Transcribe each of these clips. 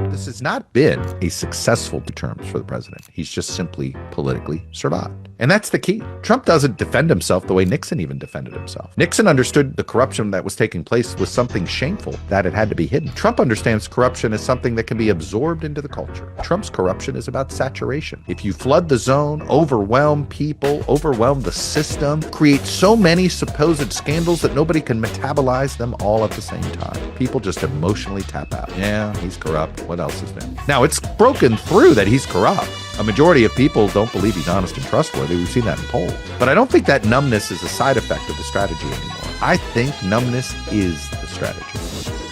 This has not been a successful term for the president. He's just simply politically survived. And that's the key. Trump doesn't defend himself the way Nixon even defended himself. Nixon understood the corruption that was taking place was something shameful, that it had to be hidden. Trump understands corruption as something that can be absorbed into the culture. Trump's corruption is about saturation. If you flood the zone, overwhelm people, overwhelm the system, create so many supposed scandals that nobody can metabolize them all at the same time, people just emotionally tap out. Yeah, he's corrupt. What else is there? Now, it's broken through that he's corrupt. A majority of people don't believe he's honest and trustworthy. We've seen that in polls. But I don't think that numbness is a side effect of the strategy anymore. I think numbness is the strategy.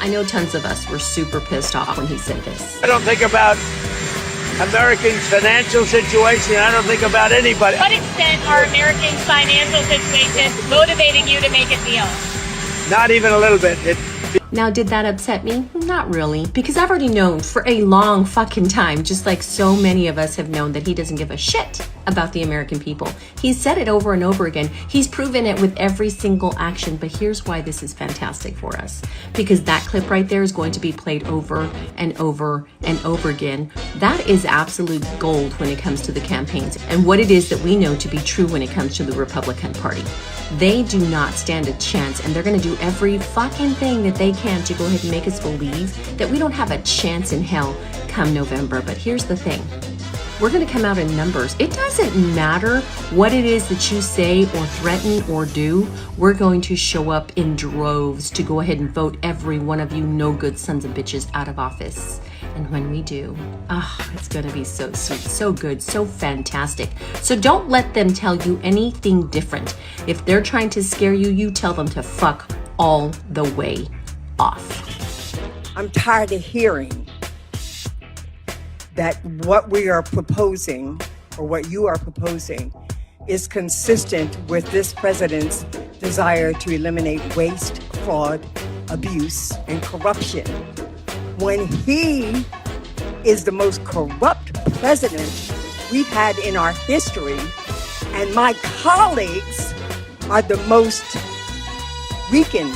I know tons of us were super pissed off when he said this. I don't think about Americans' financial situation. I don't think about anybody. To what extent are Americans' financial situations motivating you to make a deal? Not even a little bit. Now, did that upset me? Not really, because I've already known for a long fucking time, just like so many of us have known, that he doesn't give a shit about the American people. He's said it over and over again. He's proven it with every single action, but here's why this is fantastic for us. Because that clip right there is going to be played over and over and over again. That is absolute gold when it comes to the campaigns and what it is that we know to be true when it comes to the Republican Party. They do not stand a chance, and they're going to do every fucking thing that they can to go ahead and make us believe that we don't have a chance in hell come November. But here's the thing. We're going to come out in numbers. It doesn't matter what it is that you say or threaten or do. We're going to show up in droves to go ahead and vote every one of you no good sons of bitches out of office. And when we do, it's going to be so sweet, so good, so fantastic. So don't let them tell you anything different. If they're trying to scare you, you tell them to fuck all the way off. I'm tired of hearing that what we are proposing, or what you are proposing, is consistent with this president's desire to eliminate waste, fraud, abuse, and corruption, when he is the most corrupt president we've had in our history, and my colleagues are the most weakened,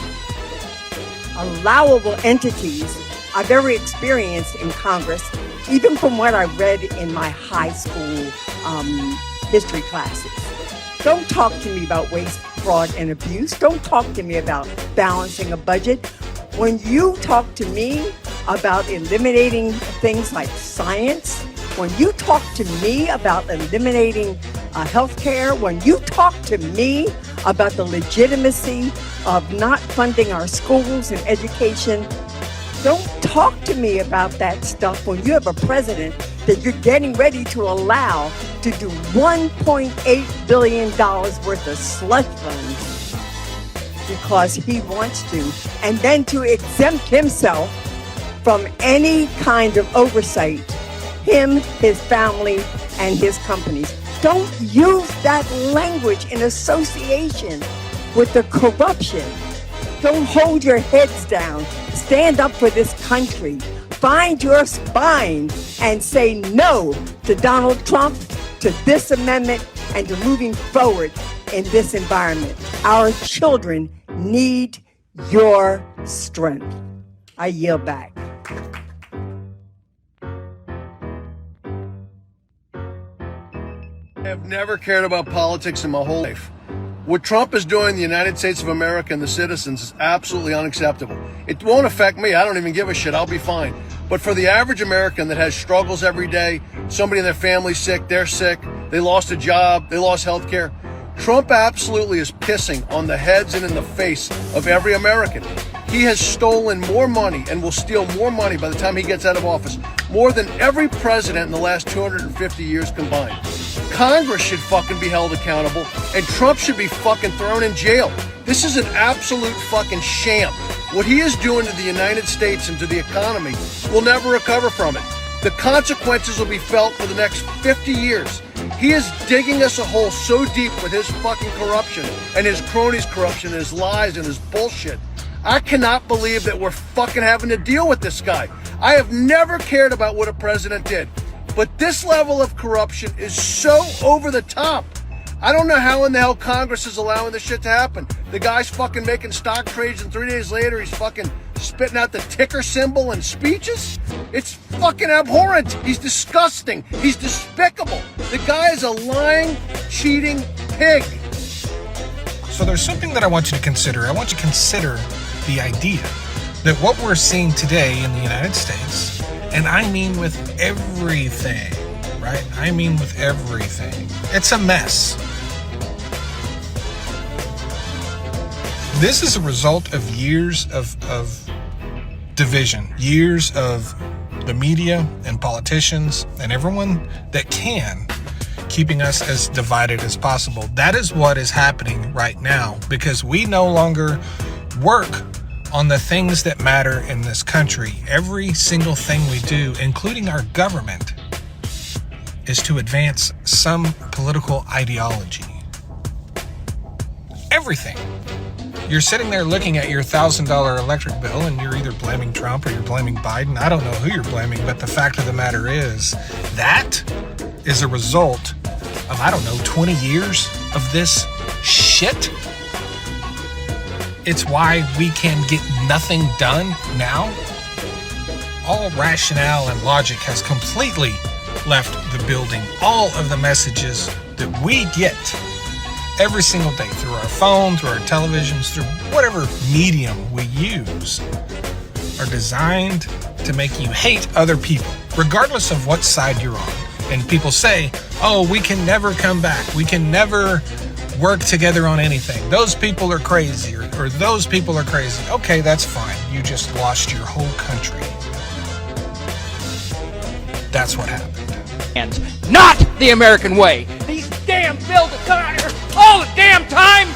allowable entities I've ever experienced in Congress, even from what I read in my high school history classes. Don't talk to me about waste, fraud, and abuse. Don't talk to me about balancing a budget. When you talk to me about eliminating things like science, when you talk to me about eliminating healthcare, when you talk to me about the legitimacy of not funding our schools and education, don't talk to me about that stuff when you have a president that you're getting ready to allow to do $1.8 billion worth of slush funds because he wants to, and then to exempt himself from any kind of oversight, him, his family, and his companies. Don't use that language in association with the corruption. Don't hold your heads down. Stand up for this country. Find your spine and say no to Donald Trump, to this amendment, and to moving forward in this environment. Our children need your strength. I yield back. I have never cared about politics in my whole life. What Trump is doing in the United States of America and the citizens is absolutely unacceptable. It won't affect me. I don't even give a shit. I'll be fine. But for the average American that has struggles every day, somebody in their family's sick, they're sick, they lost a job, they lost health care, Trump absolutely is pissing on the heads and in the face of every American. He has stolen more money and will steal more money by the time he gets out of office, more than every president in the last 250 years combined. Congress should fucking be held accountable, and Trump should be fucking thrown in jail. This is an absolute fucking sham. What he is doing to the United States and to the economy will never recover from it. The consequences will be felt for the next 50 years. He is digging us a hole so deep with his fucking corruption and his cronies' corruption and his lies and his bullshit. I cannot believe that we're fucking having to deal with this guy. I have never cared about what a president did, but this level of corruption is so over the top. I don't know how in the hell Congress is allowing this shit to happen. The guy's fucking making stock trades, and 3 days later he's fucking spitting out the ticker symbol in speeches. It's fucking abhorrent. He's disgusting. He's despicable. The guy is a lying, cheating pig. So there's something that I want you to consider. I want you to consider the idea that what we're seeing today in the United States, and I mean with everything, right? I mean with everything. It's a mess. This is a result of years of division, years of the media and politicians and everyone that can keeping us as divided as possible. That is what is happening right now, because we no longer work on the things that matter in this country. Every single thing we do, including our government, is to advance some political ideology. Everything. You're sitting there looking at your $1,000 electric bill and you're either blaming Trump or you're blaming Biden. I don't know who you're blaming, but the fact of the matter is that is a result of, 20 years of this shit. It's why we can get nothing done now. All rationale and logic has completely left the building. All of the messages that we get every single day through our phone, through our televisions, through whatever medium we use are designed to make you hate other people, regardless of what side you're on. And people say, oh, we can never come back. We can never work together on anything. Those people are crazy, or those people are crazy. Okay, that's fine. You just lost your whole country. That's what happened. And not the American way. These damn bills that come out here all the damn time,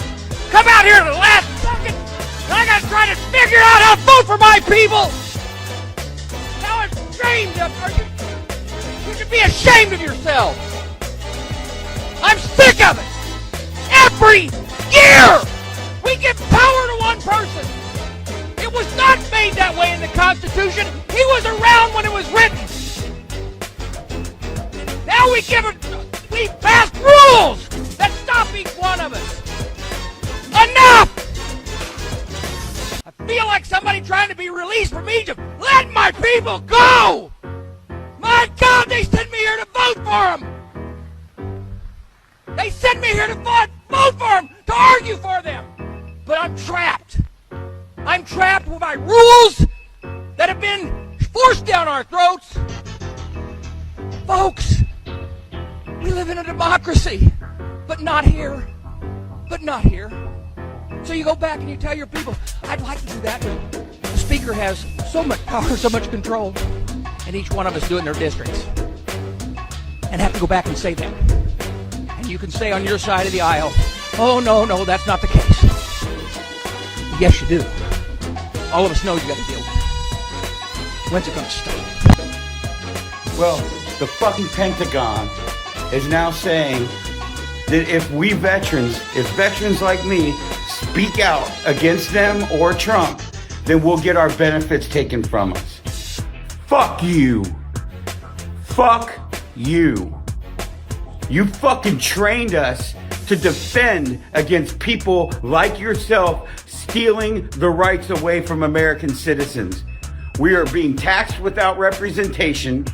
come out here to the last second, and I gotta try to figure out how to vote for my people. Now I'm ashamed of you should be ashamed of yourself. I'm sick of it. Every year we give power to one person. It was not made that way in the Constitution. He was around when it was written. Now we pass rules that stop each one of us. Enough! I feel like somebody trying to be released from Egypt. Let my people go! My God, they sent me here to vote for them. They sent me here to vote for them, to argue for them. But I'm trapped. I'm trapped with my rules that have been forced down our throats. Folks, we live in a democracy, but not here. But not here. So you go back and you tell your people, I'd like to do that, but the speaker has so much power, so much control, and each one of us do it in their districts. And have to go back and say that. And you can say on your side of the aisle, oh, no, that's not the case. Yes, you do. All of us know you got to deal with it. When's it going to stop? Well, the fucking Pentagon is now saying that if veterans like me speak out against them or Trump, then we'll get our benefits taken from us. Fuck you. Fuck you. You fucking trained us to defend against people like yourself stealing the rights away from American citizens. We are being taxed without representation.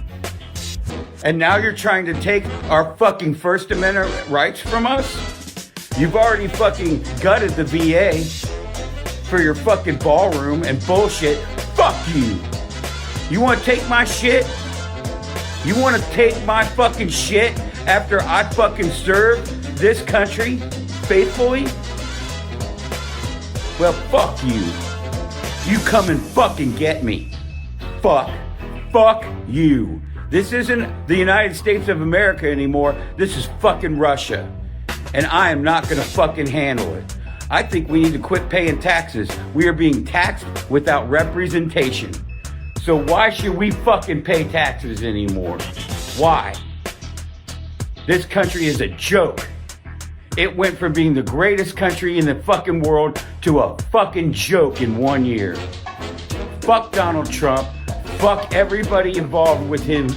And now you're trying to take our fucking First Amendment rights from us? You've already fucking gutted the VA for your fucking ballroom and bullshit. Fuck you. You want to take my shit? You want to take my fucking shit after I fucking served this country faithfully? Well, fuck you. You come and fucking get me. Fuck you. This isn't the United States of America anymore. This is fucking Russia. And I am not gonna fucking handle it. I think we need to quit paying taxes. We are being taxed without representation. So why should we fucking pay taxes anymore? Why? This country is a joke. It went from being the greatest country in the fucking world to a fucking joke in 1 year. Fuck Donald Trump. Fuck everybody involved with him.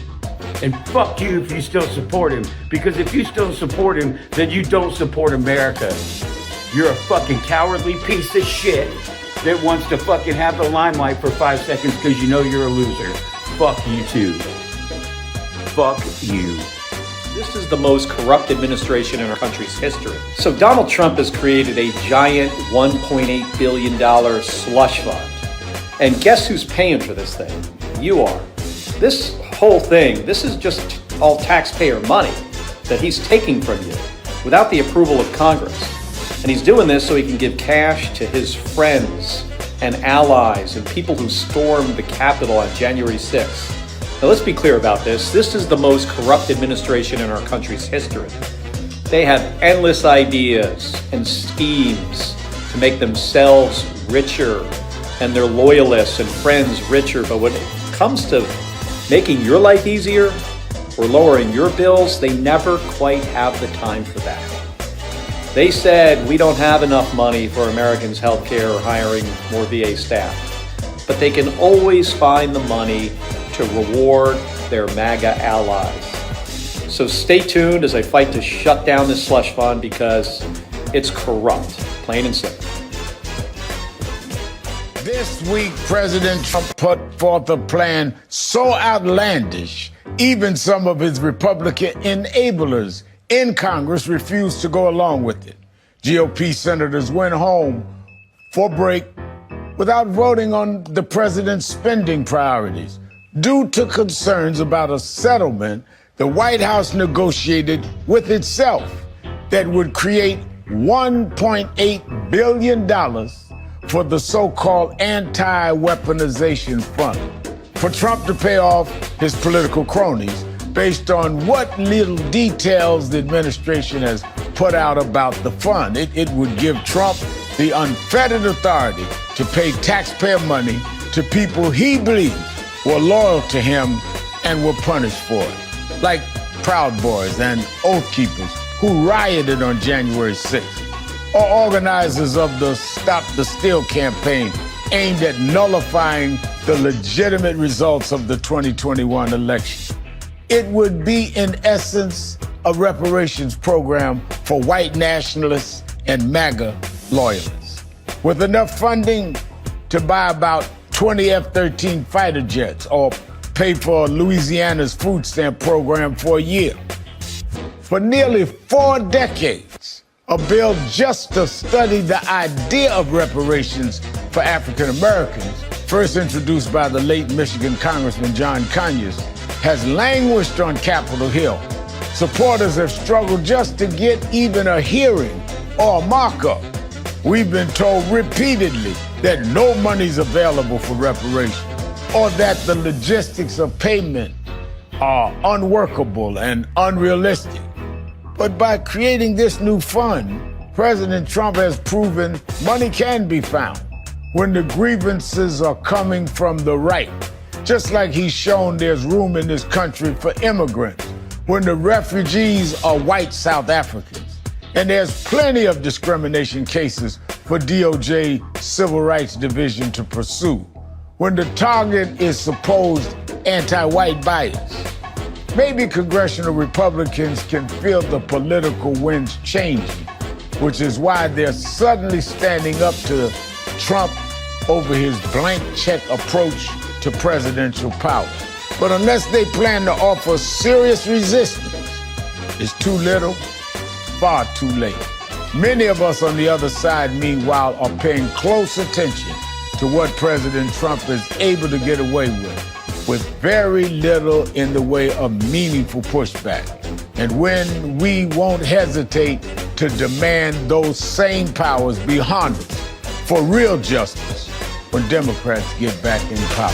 And fuck you if you still support him. Because if you still support him, then you don't support America. You're a fucking cowardly piece of shit that wants to fucking have the limelight for 5 seconds because you know you're a loser. Fuck you too. Fuck you. This is the most corrupt administration in our country's history. So Donald Trump has created a giant $1.8 billion slush fund. And guess who's paying for this thing? You are. This whole thing, this is just all taxpayer money that he's taking from you without the approval of Congress. And he's doing this so he can give cash to his friends and allies and people who stormed the Capitol on January 6th. Now let's be clear about this. This is the most corrupt administration in our country's history. They have endless ideas and schemes to make themselves richer and their loyalists and friends richer. But when it comes to making your life easier or lowering your bills, they never quite have the time for that. They said we don't have enough money for Americans' health care or hiring more VA staff. But they can always find the money to reward their MAGA allies. So stay tuned as I fight to shut down this slush fund because it's corrupt, plain and simple. This week, President Trump put forth a plan so outlandish, even some of his Republican enablers in Congress refused to go along with it. GOP senators went home for break without voting on the president's spending priorities due to concerns about a settlement the White House negotiated with itself that would create $1.8 billion for the so-called anti-weaponization fund, for Trump to pay off his political cronies based on what little details the administration has put out about the fund. It would give Trump the unfettered authority to pay taxpayer money to people he believes were loyal to him and were punished for it, like Proud Boys and Oath Keepers who rioted on January 6th, or organizers of the Stop the Steal campaign aimed at nullifying the legitimate results of the 2021 election. It would be, in essence, a reparations program for white nationalists and MAGA loyalists, with enough funding to buy about 20 F-13 fighter jets or pay for Louisiana's food stamp program for a year. For nearly 4 decades, a bill just to study the idea of reparations for African Americans, first introduced by the late Michigan Congressman John Conyers, has languished on Capitol Hill. Supporters have struggled just to get even a hearing or a markup. We've been told repeatedly that no money's available for reparations, or that the logistics of payment are unworkable and unrealistic. But by creating this new fund, President Trump has proven money can be found when the grievances are coming from the right. Just like he's shown there's room in this country for immigrants when the refugees are white South Africans. And there's plenty of discrimination cases for DOJ Civil Rights Division to pursue when the target is supposed anti-white bias. Maybe congressional Republicans can feel the political winds changing, which is why they're suddenly standing up to Trump over his blank check approach to presidential power. But unless they plan to offer serious resistance, it's too little, far too late. Many of us on the other side, meanwhile, are paying close attention to what President Trump is able to get away with very little in the way of meaningful pushback. And when we won't hesitate to demand those same powers be harnessed for real justice when Democrats get back in power.